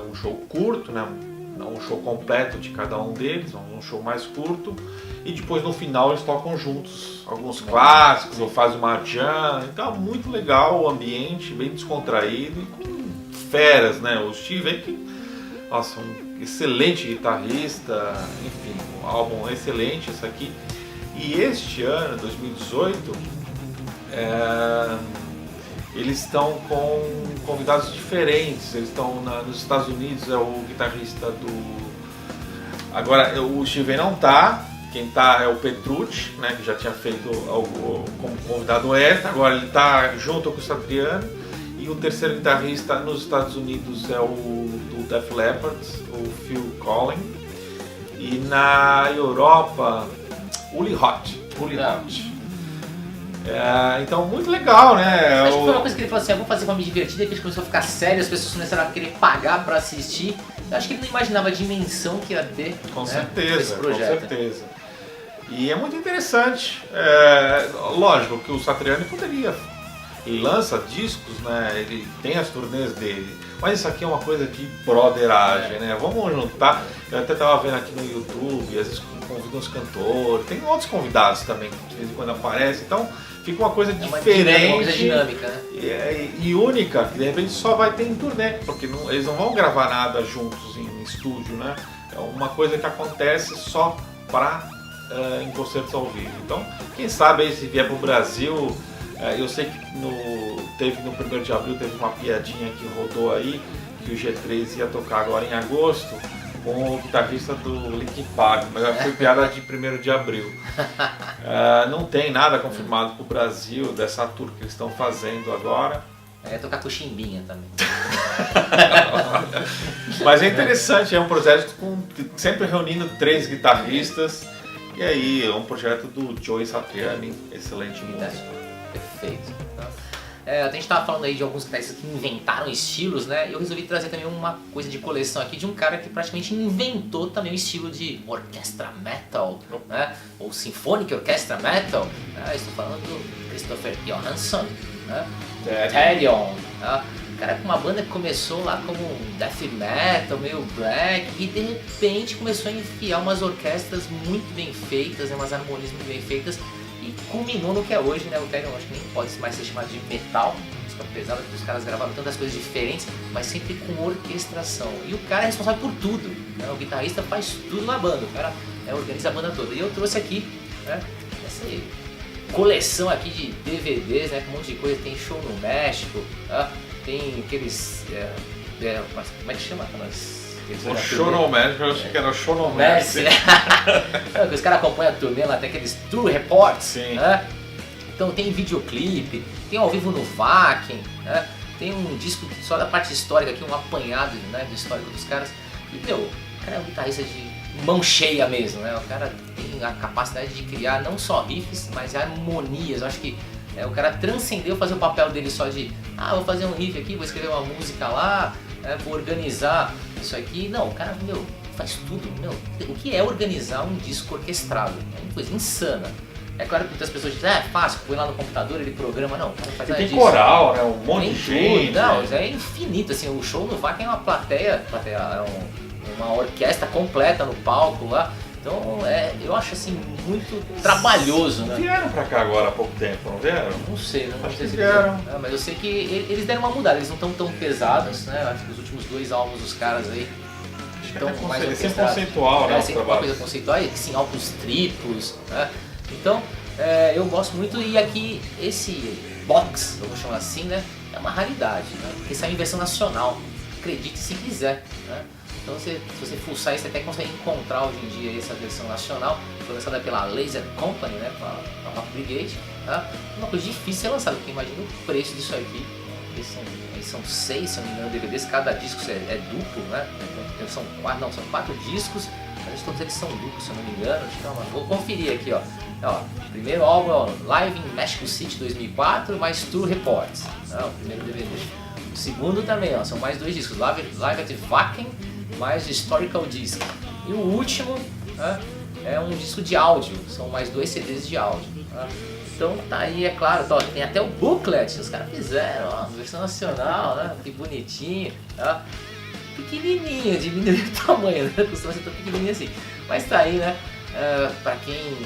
um show curto, né? Não um show completo de cada um deles, um show mais curto. E depois no final eles tocam juntos alguns clássicos ou fazem uma jam. Então muito legal o ambiente, bem descontraído e com feras, né? O Steve Vai, nossa, um excelente guitarrista, enfim, um álbum excelente esse aqui. E este ano, 2018, eles estão com convidados diferentes. Eles estão nos Estados Unidos, é o guitarrista do... Agora, o Steve Vai não tá. Quem tá é o Petrucci, né, que já tinha feito como convidado extra, agora ele tá junto com o Satriani. E o terceiro guitarrista nos Estados Unidos é o do Def Leppard, o Phil Collen. E na Europa, Uli Hot. Então, muito legal, né? Acho que foi uma coisa que ele falou assim, vamos fazer pra me divertir, depois começou a ficar sério, as pessoas começaram a querer pagar pra assistir. Eu acho que ele não imaginava a dimensão que ia ter, com né, certeza, esse projeto. Com certeza. E é muito interessante. Lógico que o Satriani poderia... Ele lança discos, né? Ele tem as turnês dele. Mas isso aqui é uma coisa de broderagem, né? Vamos juntar. Eu até estava vendo aqui no YouTube, às vezes convidam os cantores. Tem outros convidados também que de vez em quando aparecem. Então fica uma coisa diferente. Uma coisa dinâmica, né? E única, que de repente só vai ter em turnê. Porque eles não vão gravar nada juntos em estúdio, né? É uma coisa que acontece só em concertos ao vivo. Então, quem sabe aí se vier para o Brasil... eu sei que teve no 1º de abril, teve uma piadinha que rodou aí, que o G3 ia tocar agora em agosto com o guitarrista do Linkin Park, mas foi piada de 1º de abril. Não tem nada confirmado para o Brasil dessa tour que eles estão fazendo agora. Tocar com chimbinha também. Mas é interessante, é um projeto sempre reunindo 3 guitarristas, e aí é um projeto do Joey Satriani, excelente músico. Perfeito. A gente estava falando aí de alguns guitarristas que inventaram estilos, né? Eu resolvi trazer também uma coisa de coleção aqui de um cara que praticamente inventou também o estilo de orquestra metal, né? Ou symphonic orchestra metal. Estou falando do Christopher Johansson, né? Therion. O cara com uma banda que começou lá como um death metal, meio black, e de repente começou a enfiar umas orquestras muito bem feitas, né? Umas harmonias muito bem feitas. E culminou no que é hoje, né? O Therion acho que nem pode mais ser chamado de metal, apesar de os caras gravaram tantas coisas diferentes, mas sempre com orquestração. E o cara é responsável por tudo, né? O guitarrista faz tudo na banda, o cara organiza a banda toda. E eu trouxe aqui, né, essa coleção aqui de DVDs, né, com um monte de coisa. Tem show no México, tá? Tem aqueles... como é que chama aquelas... O show no México, eu achei que era o show no México. Os caras acompanham a turnê lá, tem aqueles tour reports, sim, né? Então tem videoclipe, tem ao vivo no Wacken, né? tem um disco só da parte histórica aqui, um apanhado, né, do histórico dos caras. E, meu, o cara é um guitarrista de mão cheia mesmo, né? O cara tem a capacidade de criar não só riffs, mas harmonias. Eu acho que o cara transcendeu fazer o papel dele só de vou fazer um riff aqui, vou escrever uma música lá, vou organizar isso aqui. Não, o cara, meu, faz tudo. Meu, o que é organizar um disco orquestrado? É uma coisa insana. É claro que muitas pessoas dizem, é fácil, põe lá no computador, ele programa. Não, o cara faz tem disso. Coral, né? Um monte tem de gente. Não, é infinito, assim, o show no VAC é uma plateia uma orquestra completa no palco lá. Então eu acho assim muito trabalhoso, né? Vieram pra cá agora há pouco tempo, não vieram? Não sei, não sei se vieram. Mas eu sei que eles deram uma mudada, eles não estão tão pesados, né? Eu acho que os últimos 2 álbuns dos caras aí estão mais orquestrados. Conceitual, né? Sempre uma coisa conceitual, e sim, álbuns triplos, né? Então, eu gosto muito, e aqui esse box, eu vou chamar assim, né? É uma raridade, né? Porque saiu em versão nacional, acredite se quiser, né? Então se você fuçar, você até consegue encontrar hoje em dia essa versão nacional, foi lançada pela Laser Company, né, com a Rock Brigade, tá? Uma coisa difícil de ser lançada, porque imagina o preço disso aqui. Eles são 6, se eu não me engano, DVDs, cada disco é duplo, né? Então, são 4 discos, mas todos eles são duplos, se eu não me engano. Vou conferir aqui, ó. Primeiro álbum, ó, Live in Mexico City 2004, mais Tour Reports, o primeiro DVD. O segundo também, ó, são mais 2 discos, Live at Wacken, mais Historical Disc. E o último, né, é um disco de áudio, são mais 2 CDs de áudio. Né? Então tá aí, é claro, tem até o booklet, os caras fizeram, ó, versão nacional, né, que bonitinho, tá? Pequenininho, diminuiu o tamanho, né, costuma ser tão pequenininho assim. Mas tá aí, né, pra quem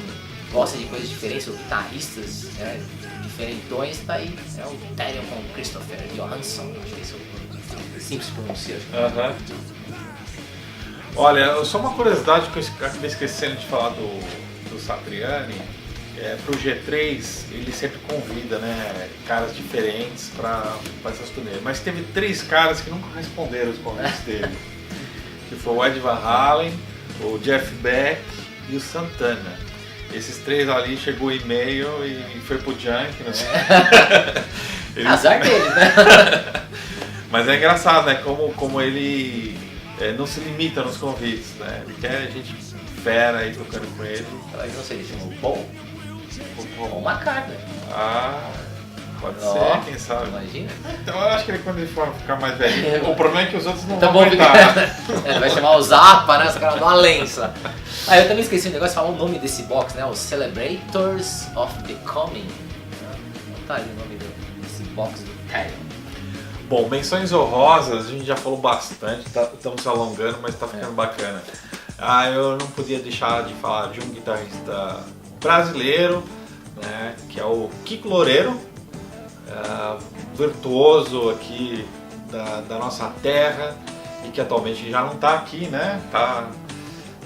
gosta de coisas diferentes, ou guitarristas, né, diferentões, tá aí, é o Therion com Christopher Johansson, acho que esse é o simples pronunciar. Olha, só uma curiosidade que eu acabei esquecendo de falar do Satriani, pro G3 ele sempre convida, né, caras diferentes para essas turnês, mas teve 3 caras que nunca responderam os convites dele, que foi o Ed Van Halen, o Jeff Beck e o Santana. Esses 3 ali chegou o e-mail e foi pro junk, né? Azar deles, né? Mas é engraçado, né, como ele não se limita nos convites, né? Ele quer gente fera aí tocando com ele. Mas não sei, chama o Paul McCartney. Pode ser, quem sabe. Imagina. Então eu acho que quando ele for ficar mais velho, o problema é que os outros não então vão aguentar. Ele vai chamar o Zappa, né? Os caras dão uma lença. Eu também esqueci um negócio, falar o nome desse box, né? O Celebrators of Becoming. Tá aí o nome desse box do Therion. Bom, menções honrosas, a gente já falou bastante, estamos se alongando, mas tá ficando bacana. Eu não podia deixar de falar de um guitarrista brasileiro, né, que é o Kiko Loureiro, virtuoso aqui da nossa terra e que atualmente já não está aqui, né? Tá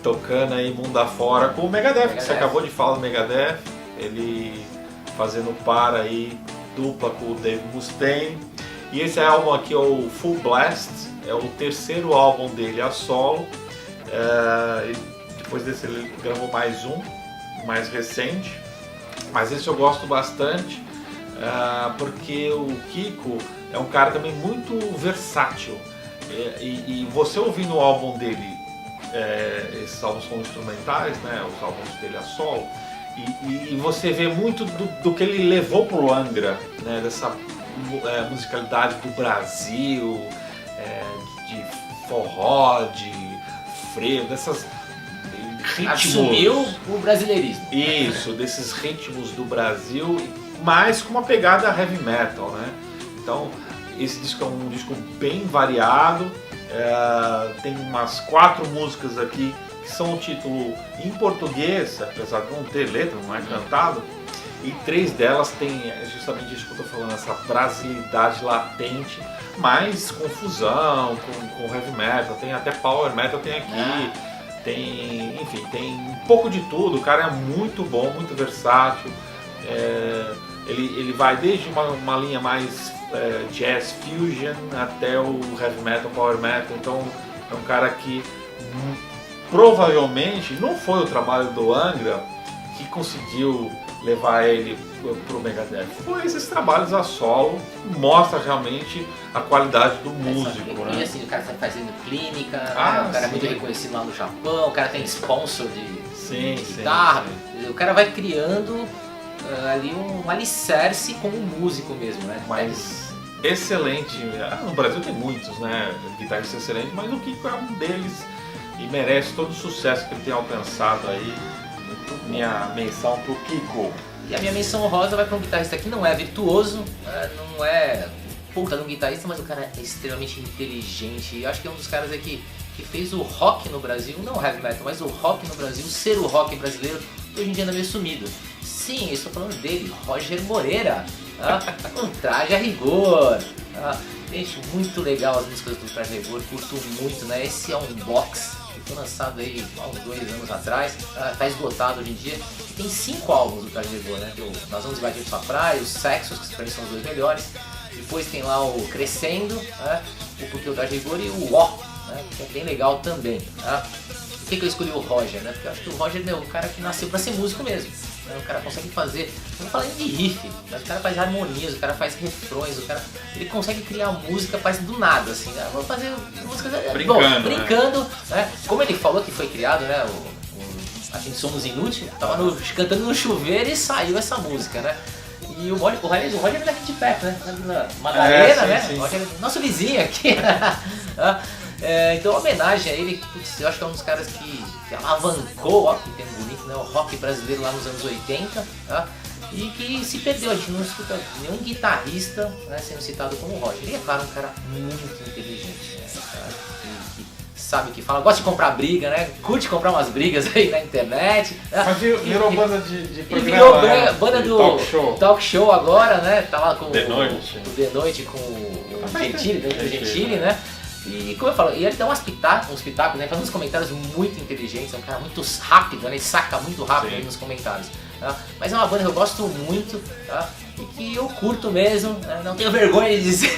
tocando aí mundo afora com o Megadeth, que você acabou de falar do Megadeth, ele fazendo par aí, dupla com o Dave Mustaine. E esse álbum aqui é o Full Blast, é o 3º álbum dele a solo. Depois desse ele gravou mais um, mais recente. Mas esse eu gosto bastante, porque o Kiko é um cara também muito versátil. E você ouvindo o álbum dele, esses álbuns são instrumentais, né, os álbuns dele a solo, e você vê muito do que ele levou pro Angra, né, dessa musicalidade do Brasil, de forró, de frevo, dessas ritmos. Assumiu o brasileirismo. Isso, desses ritmos do Brasil, mas com uma pegada heavy metal, né? Então, esse disco é um disco bem variado, tem umas 4 músicas aqui que são o título em português, apesar de não ter letra, não é cantado, e 3 delas tem justamente isso que eu estou falando, essa brasilidade latente, mas com fusão, com heavy metal, tem até power metal, tem aqui, enfim, tem um pouco de tudo. O cara é muito bom, muito versátil, ele vai desde uma linha mais jazz fusion até o heavy metal, power metal, então é um cara que provavelmente não foi o trabalho do Angra que conseguiu levar ele pro Megadeth. Foi esses trabalhos a solo, mostra realmente a qualidade do músico, e né? assim, o cara tá fazendo clínica, né? O cara é sim. muito reconhecido lá no Japão, o cara tem sponsor de Sim, guitarra, sim. o cara vai criando ali um alicerce como músico mesmo, né? Mas excelente, no Brasil tem muitos, né, guitarristas excelentes, mas o Kiko é um deles e merece todo o sucesso que ele tem alcançado aí. Minha menção pro Kiko. E a minha menção honrosa vai para um guitarrista que não é virtuoso, não é puta de um guitarrista, mas o cara é extremamente inteligente. E acho que é um dos caras aqui que fez o rock no Brasil, não o heavy metal, mas o rock no Brasil, ser o rock brasileiro, hoje em dia anda meio sumido. Sim, eu estou falando dele, Roger Moreira, um Traje a Rigor. Gente, muito legal as músicas do Traje a Rigor, curto muito, né? Esse é um box que foi lançado aí há uns 2 anos atrás, tá esgotado hoje em dia. E tem 5 álbuns do Traje a Rigor, né? Nós Vamos Invadir Sua Praia, os Sexos, que pra mim são os 2 melhores. Depois tem lá o Crescendo, o Porque o Traje a Rigor, e o Ó, né? Que é bem legal também. Por que eu escolhi o Roger, né? Porque eu acho que o Roger é um cara que nasceu pra ser músico mesmo. O cara consegue fazer, não falando de riff, mas o cara faz harmonias, o cara faz refrões, ele consegue criar música, faz do nada, assim, né? Vou fazer música brincando, né? Como ele falou que foi criado, né? A gente Somos Inútil, tava cantando no chuveiro e saiu essa música, né? E o Roger é daqui de perto, né? Na Madalena, né? Sim. Roger, nosso vizinho aqui. Então, homenagem a ele, putz, eu acho que é um dos caras que alavancou, ó, que tem bonito, né, o rock brasileiro lá nos anos 80, e que se perdeu. A gente não escuta nenhum guitarrista, né, sendo citado como o Roger. Ele é, claro, um cara muito inteligente, né, um cara que sabe o que fala, gosta de comprar briga, né, curte comprar umas brigas aí na internet. Mas virou banda de programa, virou né, banda do talk show agora, né, tá lá com o The Noite com o Gentili, né. E como eu falo, ele dá uns pitacos, né? Faz uns comentários muito inteligentes, é um cara muito rápido, né? Ele saca muito rápido aí nos comentários. Tá? Mas é uma banda que eu gosto muito, tá? E que eu curto mesmo, né? Não tenho vergonha de dizer.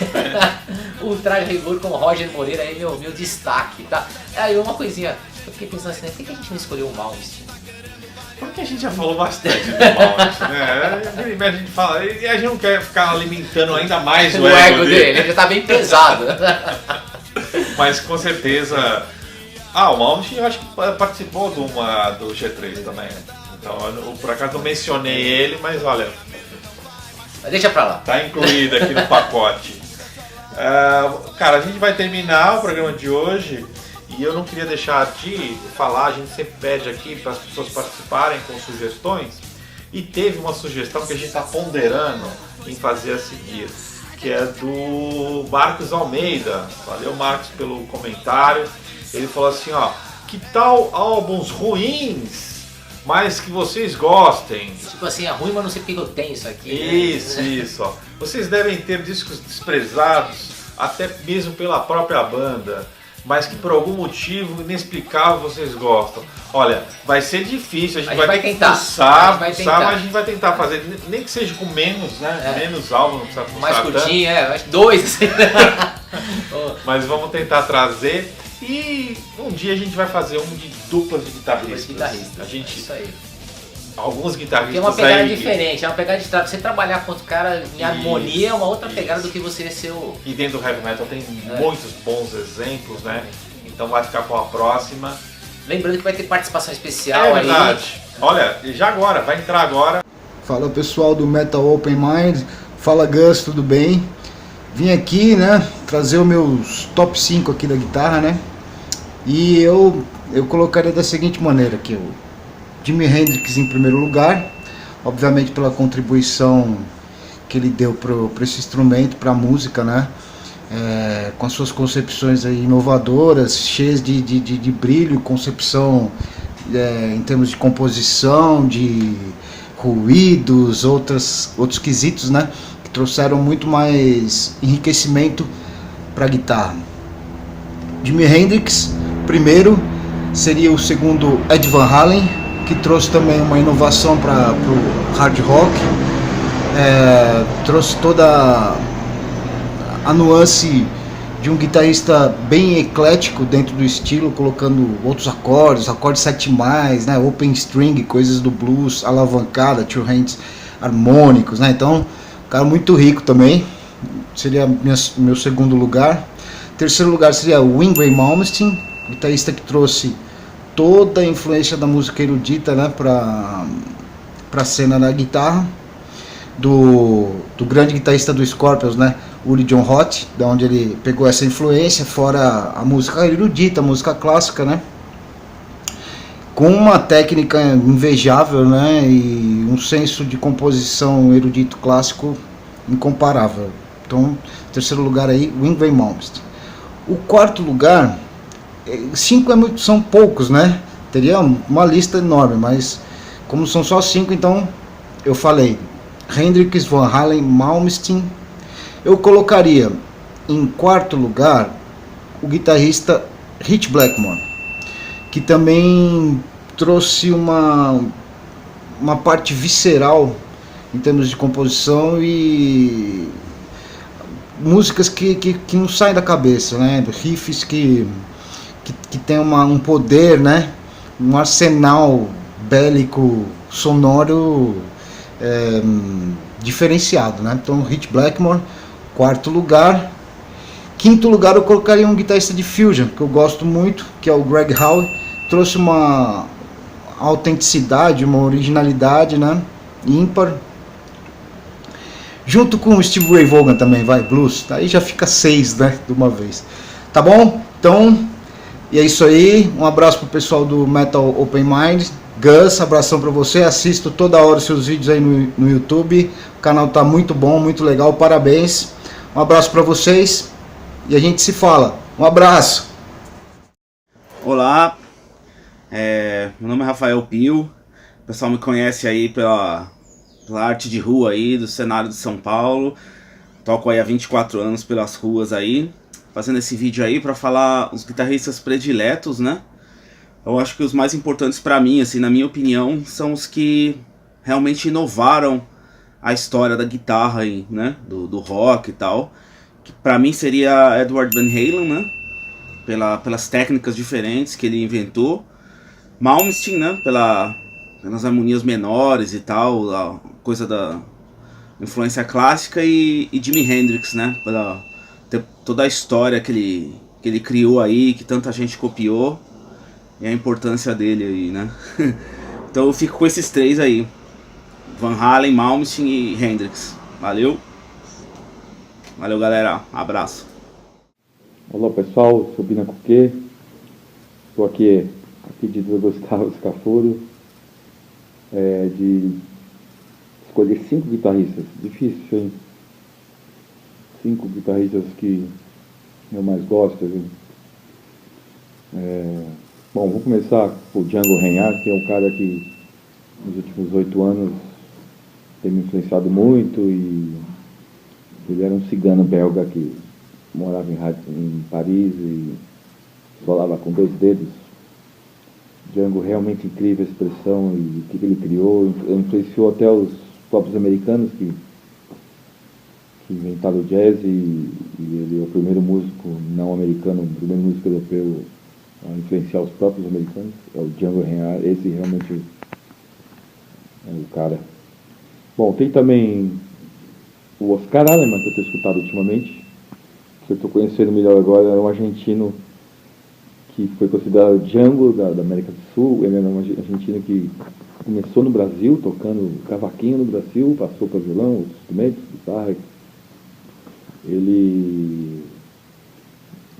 O Traje a Rigor com o Roger Moreira aí, meu destaque, tá? Aí uma coisinha, eu fiquei pensando assim, né? Por que a gente não escolheu o Malmsteen? Porque a gente já falou bastante do Malmsteen, né? A gente fala, e a gente não quer ficar alimentando ainda mais o ego dele. Ele já tá bem pesado. Mas com certeza. O Malmsteen eu acho que participou do G3 também. Então eu por acaso não mencionei ele, mas olha. Deixa pra lá. Tá incluído aqui no pacote. Cara, a gente vai terminar o programa de hoje e eu não queria deixar de falar, a gente sempre pede aqui para as pessoas participarem com sugestões. E teve uma sugestão que a gente está ponderando em fazer a seguir, que é do Marcos Almeida. Valeu, Marcos, pelo comentário. Ele falou assim, que tal álbuns ruins, mas que vocês gostem? Tipo assim, é ruim, mas não sei porque eu tenho isso aqui. Isso, Vocês devem ter discos desprezados, até mesmo pela própria banda, mas que por algum motivo inexplicável vocês gostam. Olha, vai ser difícil, a gente vai ter tentar. Que pulsar, mas a gente vai tentar fazer, nem que seja com menos, né? Menos álbum, não precisa pulsar mais curtinho, acho que 2, assim. Mas vamos tentar trazer e um dia a gente vai fazer um de duplas de guitarristas. A gente, isso aí. Alguns guitarristas. Tem uma pegada diferente, é uma pegada de você trabalhar com o cara em harmonia, é uma outra pegada do que você ser o. E dentro do heavy metal tem muitos bons exemplos, né? Então vai ficar com a próxima. Lembrando que vai ter participação especial aí. É verdade. Olha, já agora, vai entrar agora. Fala pessoal do Metal Open Mind, fala Gus, tudo bem? Vim aqui, né, trazer os meus top 5 aqui da guitarra, né? E eu colocaria da seguinte maneira aqui, o Jimi Hendrix em primeiro lugar, obviamente pela contribuição que ele deu para esse instrumento, para a música, né? Com as suas concepções aí inovadoras, cheias de brilho, concepção em termos de composição, de ruídos, outros quesitos, né? Que trouxeram muito mais enriquecimento para a guitarra. Jimi Hendrix, primeiro, seria o segundo Ed Van Halen, que trouxe também uma inovação para o hard rock, trouxe toda a nuance de um guitarrista bem eclético dentro do estilo, colocando outros acordes 7+, né, open string, coisas do blues, alavancada, two hands harmônicos, né, então, cara muito rico também, seria meu segundo lugar. Terceiro lugar seria o Yngwie Malmsteen, guitarrista que trouxe toda a influência da música erudita, né, para a cena da guitarra, do grande guitarrista do Scorpions, né, Uri John Roth, da onde ele pegou essa influência, fora a música erudita, a música clássica, né, com uma técnica invejável, né, e um senso de composição erudito clássico incomparável. Então, terceiro lugar aí, Yngwie Malmsteen. O quarto lugar, 5 são poucos, né, teria uma lista enorme, mas como são só 5, então eu falei Hendrix, Van Halen, Malmsteen. Eu colocaria em quarto lugar o guitarrista Ritchie Blackmore, que também trouxe uma parte visceral em termos de composição e músicas que não saem da cabeça, né? Riffs que tem um poder, né? Um arsenal bélico sonoro diferenciado, né? Então, Ritchie Blackmore, quarto lugar. Quinto lugar eu colocaria um guitarrista de fusion que eu gosto muito, que é o Greg Howe. Trouxe uma autenticidade, uma originalidade, né, ímpar, junto com o Steve Ray Vaughan também, vai, blues, aí já fica 6, né, de uma vez, tá bom? Então, e é isso aí, um abraço pro pessoal do Metal Open Mind. Gus, abração pra você, assisto toda hora os seus vídeos aí no YouTube, o canal tá muito bom, muito legal, parabéns, um abraço pra vocês e a gente se fala, um abraço. Olá, meu nome é Rafael Pio, o pessoal me conhece aí pela arte de rua aí do cenário de São Paulo, toco aí há 24 anos pelas ruas aí, fazendo esse vídeo aí pra falar os guitarristas prediletos, né? Eu acho que os mais importantes pra mim, assim, na minha opinião, são os que realmente inovaram a história da guitarra aí, né? Do rock e tal, que pra mim seria Edward Van Halen, né? Pelas técnicas diferentes que ele inventou. Malmsteen, né, pelas harmonias menores e tal, a coisa da influência clássica, e Jimi Hendrix, né, pela toda a história que ele criou aí, que tanta gente copiou, e a importância dele aí, né. Então eu fico com esses três aí, Van Halen, Malmsteen e Hendrix. Valeu galera, abraço. Olá pessoal, sou Bina Cuquê, estou aqui a pedido do Gustavo Scafuro, de escolher 5 guitarristas, difícil, hein? 5 guitarristas que eu mais gosto, viu? Bom, vou começar com o Django Reinhardt, que é um cara que nos últimos 8 anos tem me influenciado muito, e ele era um cigano belga que morava em Paris e falava com 2 dedos. Django, realmente incrível a expressão e o que ele criou, influenciou até os próprios americanos que inventaram o jazz, e ele é o primeiro músico não americano, o primeiro músico europeu a influenciar os próprios americanos, é o Django Reinhardt. Esse realmente é o cara. Bom, tem também o Oscar Aleman, que eu tenho escutado ultimamente, que eu estou conhecendo melhor agora, é um argentino que foi considerado Django da América do Sul. Ele era um argentino que começou no Brasil, tocando cavaquinho no Brasil, passou para violão, outros instrumentos, guitarra. Ele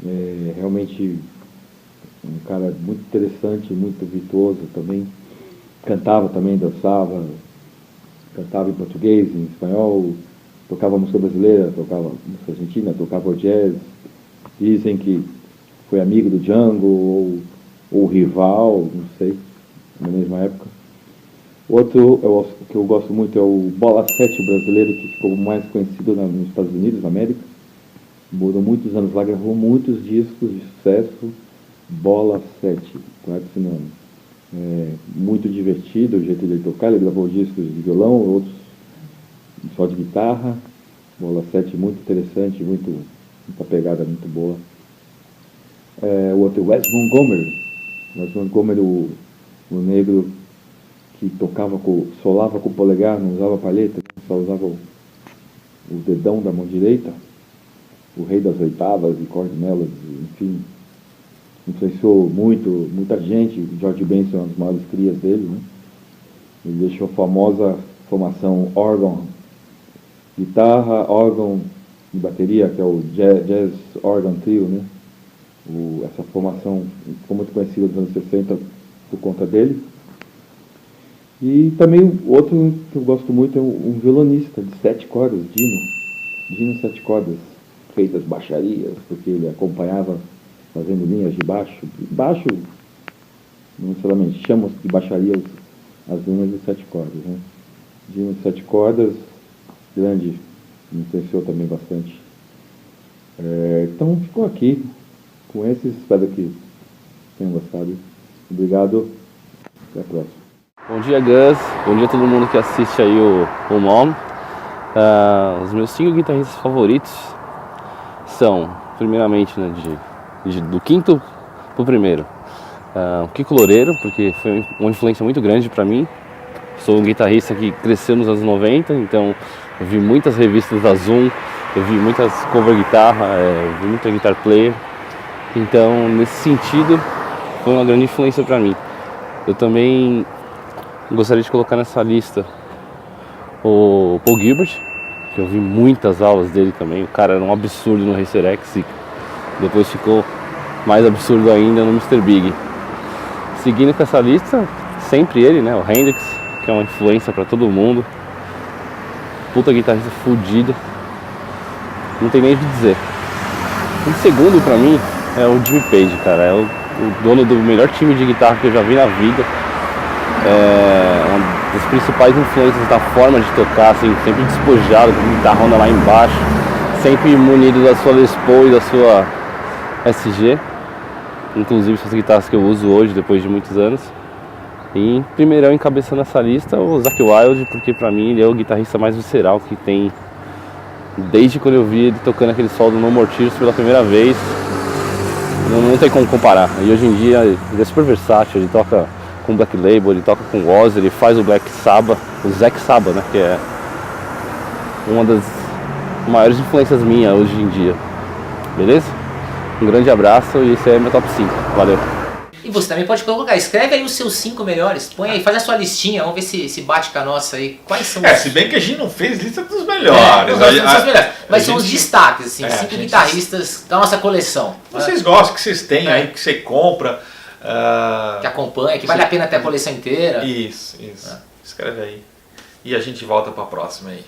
é realmente um cara muito interessante, muito virtuoso também. Cantava também, dançava, cantava em português, em espanhol, tocava música brasileira, tocava música argentina, tocava jazz. Dizem que foi amigo do Django ou rival, não sei, na mesma época. Outro que eu gosto muito é o Bola 7 brasileiro, que ficou mais conhecido nos Estados Unidos, na América. Morou muitos anos lá, gravou muitos discos de sucesso. Bola 7, guarda esse nome. Muito divertido o jeito dele tocar. Ele gravou discos de violão, outros só de guitarra. Bola 7 muito interessante, muito muita pegada muito boa. O outro, Wes Montgomery. Wes Montgomery, o negro que solava com o polegar, não usava palheta, só usava o dedão da mão direita. O rei das oitavas e chord melodies, enfim, influenciou muita gente. George Benson é uma das maiores crias dele, né? Ele deixou a famosa formação órgão, guitarra, órgão e bateria, que é o Jazz Organ Trio, né? Essa formação ficou muito conhecida nos anos 60 por conta dele. E também outro que eu gosto muito é um violonista de 7 cordas, Dino 7 cordas, rei das baixarias, porque ele acompanhava fazendo linhas de baixo, não necessariamente chamam de baixaria as linhas de 7 cordas, né? Dino 7 cordas, grande, me influenciou também bastante. Então ficou aqui com esses, espero que tenham gostado. Obrigado, até a próxima. Bom dia, Gus. Bom dia a todo mundo que assiste aí o MOM. Os meus 5 guitarristas favoritos são, primeiramente, né, do quinto pro primeiro, o Kiko Loureiro, porque foi uma influência muito grande para mim. Sou um guitarrista que cresceu nos anos 90, então eu vi muitas revistas da Zoom, eu vi muitas cover guitarra, eu vi muita guitar player. Então, nesse sentido, foi uma grande influência para mim. Eu também gostaria de colocar nessa lista o Paul Gilbert, que eu vi muitas aulas dele também. O cara era um absurdo no Racer X e depois ficou mais absurdo ainda no Mr. Big. Seguindo com essa lista, sempre ele, né, o Hendrix, que é uma influência para todo mundo. Puta guitarrista fudido, não tem nem o que dizer. Em segundo pra mim é o Jimmy Page, cara, é o dono do melhor time de guitarra que eu já vi na vida. É uma das principais influências da forma de tocar, assim, sempre despojado, com guitarrona lá embaixo, sempre munido da sua Les Paul e da sua SG, inclusive essas guitarras que eu uso hoje, depois de muitos anos. E em primeirão, encabeçando essa lista, o Zakk Wylde, porque pra mim ele é o guitarrista mais visceral que tem, desde quando eu vi ele tocando aquele solo do No More Tears pela primeira vez. Não tem como comparar. E hoje em dia ele é super versátil, ele toca com Black Label, ele toca com Oz, ele faz o Black Sabbath, o Zack Sabbath, né, que é uma das maiores influências minhas hoje em dia. Beleza? Um grande abraço e esse é meu top 5. Valeu! E você também pode colocar, escreve aí os seus 5 melhores, põe aí, faz a sua listinha, vamos ver se bate com a nossa aí. Quais são se bem que a gente não fez lista dos melhores. Mas são os destaques, assim, 5 guitarristas da nossa coleção. Vocês gostam, que vocês têm aí, que você compra. Que acompanha, que vale a pena ter a coleção inteira. Isso. Escreve aí. E a gente volta para a próxima aí.